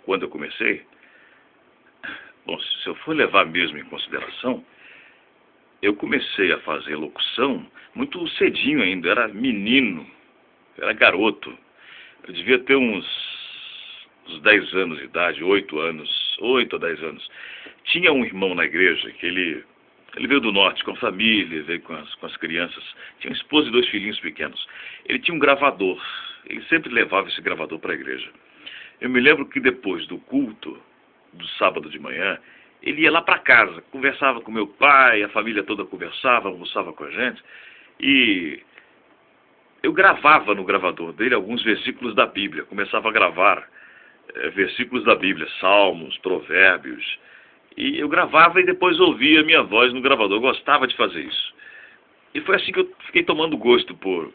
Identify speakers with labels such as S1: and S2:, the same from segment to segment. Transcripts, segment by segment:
S1: quando eu comecei, bom, se eu for levar mesmo em consideração, eu comecei a fazer locução muito cedinho ainda, era menino, era garoto. Eu devia ter uns 10 anos de idade, 8 a 10 anos. Tinha um irmão na igreja que ele veio do norte com a família, veio com as crianças. Tinha uma esposa e 2 filhinhos pequenos. Ele tinha um gravador. Ele sempre levava esse gravador para a igreja. Eu me lembro que depois do culto, do sábado de manhã, ele ia lá para casa, conversava com meu pai, a família toda conversava, almoçava com a gente. E eu gravava no gravador dele alguns versículos da Bíblia. Começava a gravar versículos da Bíblia, Salmos, Provérbios. E eu gravava e depois ouvia a minha voz no gravador. Eu gostava de fazer isso. E foi assim que eu fiquei tomando gosto por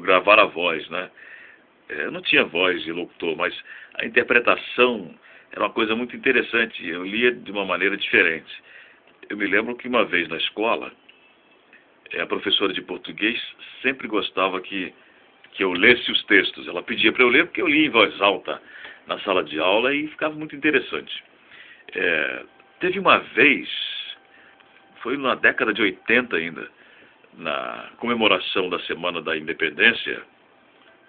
S1: gravar a voz, né? Eu não tinha voz de locutor, mas a interpretação era uma coisa muito interessante. Eu lia de uma maneira diferente. Eu me lembro que uma vez na escola, a professora de português sempre gostava que eu lesse os textos. Ela pedia para eu ler porque eu lia em voz alta na sala de aula e ficava muito interessante. Teve uma vez, foi na década de 80 ainda, na comemoração da Semana da Independência,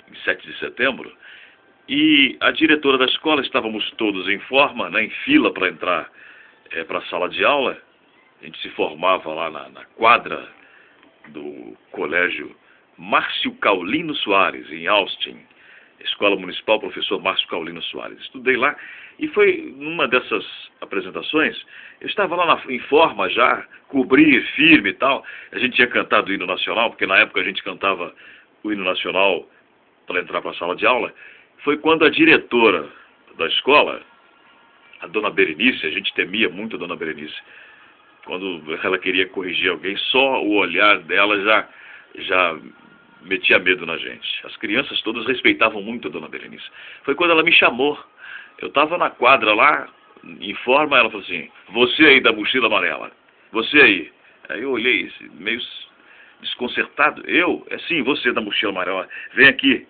S1: em 7 de setembro, e a diretora da escola, estávamos todos em forma, né, em fila para entrar para a sala de aula. A gente se formava lá na quadra do colégio Márcio Caulino Soares, em Austin, Escola Municipal Professor Márcio Caulino Soares. Estudei lá e foi numa dessas apresentações, eu estava lá em forma já, cobri firme e tal. A gente tinha cantado o hino nacional, porque na época a gente cantava o hino nacional para entrar para a sala de aula. Foi quando a diretora da escola, a dona Berenice, a gente temia muito a dona Berenice, quando ela queria corrigir alguém, só o olhar dela já metia medo na gente. As crianças todas respeitavam muito a dona Berenice. Foi quando ela me chamou. Eu estava na quadra lá, em forma, ela falou assim: você aí da mochila amarela, você aí. Aí eu olhei, meio desconcertado. Eu? Sim, você da mochila amarela, vem aqui.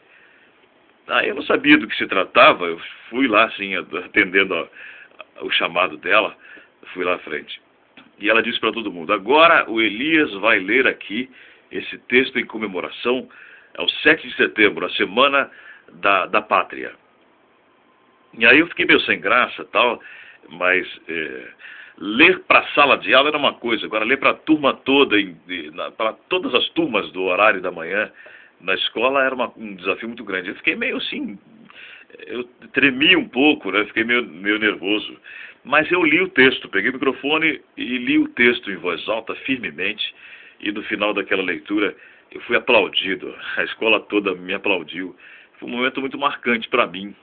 S1: Eu não sabia do que se tratava, eu fui lá, assim, atendendo o chamado dela, fui lá à frente. E ela disse para todo mundo: agora o Elias vai ler aqui esse texto em comemoração ao 7 de setembro, a Semana da Pátria. E aí eu fiquei meio sem graça tal, mas ler para a sala de aula era uma coisa, agora ler para a turma toda, para todas as turmas do horário da manhã na escola era um desafio muito grande. Eu fiquei meio assim, eu tremi um pouco, né? Fiquei meio nervoso. Mas eu li o texto, peguei o microfone e li o texto em voz alta, firmemente, e no final daquela leitura eu fui aplaudido, a escola toda me aplaudiu. Foi um momento muito marcante para mim,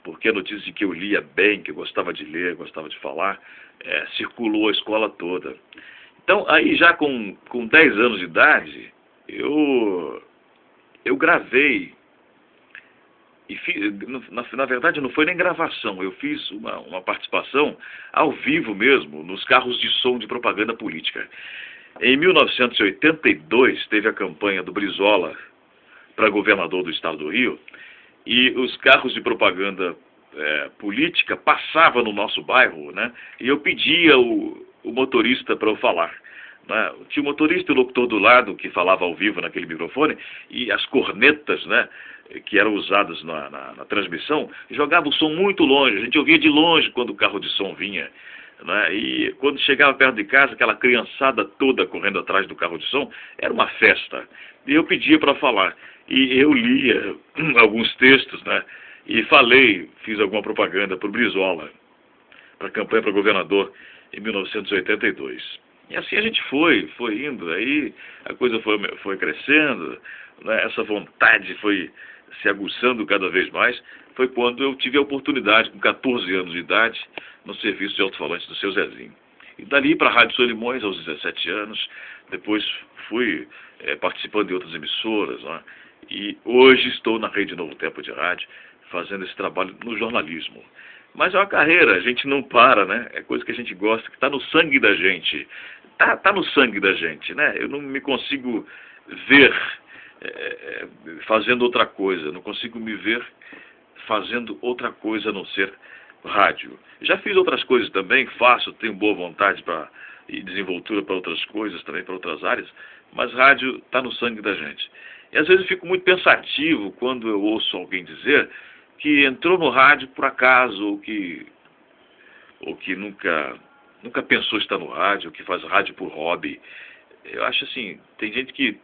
S1: porque a notícia de que eu lia bem, que eu gostava de ler, gostava de falar, circulou a escola toda. Então, aí já com 10 anos de idade, eu gravei, e na verdade não foi nem gravação, eu fiz uma participação ao vivo mesmo, nos carros de som de propaganda política. Em 1982, teve a campanha do Brizola para governador do estado do Rio, e os carros de propaganda política passavam no nosso bairro, né? E eu pedia o motorista para eu falar. Né? Tinha o motorista e o locutor do lado que falava ao vivo naquele microfone, e as cornetas, né, que eram usadas na transmissão, jogavam o som muito longe. A gente ouvia de longe quando o carro de som vinha. Né? E quando chegava perto de casa, aquela criançada toda correndo atrás do carro de som, era uma festa. E eu pedia para falar. E eu lia alguns textos, né? E falei, fiz alguma propaganda para o Brizola, para a campanha para governador em 1982. E assim a gente foi indo, aí a coisa foi crescendo, né? Essa vontade foi se aguçando cada vez mais. Foi quando eu tive a oportunidade, com 14 anos de idade, no serviço de alto-falante do seu Zezinho. E dali para a Rádio Solimões, aos 17 anos, depois fui participando de outras emissoras, né? E hoje estou na Rede Novo Tempo de Rádio, fazendo esse trabalho no jornalismo. Mas é uma carreira, a gente não para, né? É coisa que a gente gosta, que está no sangue da gente. Tá no sangue da gente, né? Eu não me consigo ver fazendo outra coisa, não consigo me ver fazendo outra coisa a não ser rádio. Já fiz outras coisas também, faço, tenho boa vontade e desenvoltura para outras coisas também, para outras áreas, mas rádio está no sangue da gente. E às vezes eu fico muito pensativo quando eu ouço alguém dizer que entrou no rádio por acaso, ou que nunca pensou estar no rádio, ou que faz rádio por hobby. Eu acho assim, tem gente que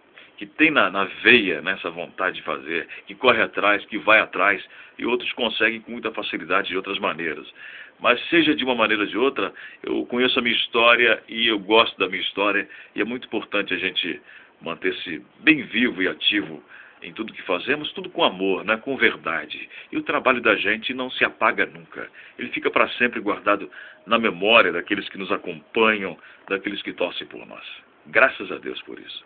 S1: tem na veia, né, essa vontade de fazer, que corre atrás, que vai atrás, e outros conseguem com muita facilidade de outras maneiras. Mas seja de uma maneira ou de outra, eu conheço a minha história e eu gosto da minha história, e é muito importante a gente manter-se bem vivo e ativo em tudo que fazemos, tudo com amor, né, com verdade. E o trabalho da gente não se apaga nunca. Ele fica para sempre guardado na memória daqueles que nos acompanham, daqueles que torcem por nós. Graças a Deus por isso.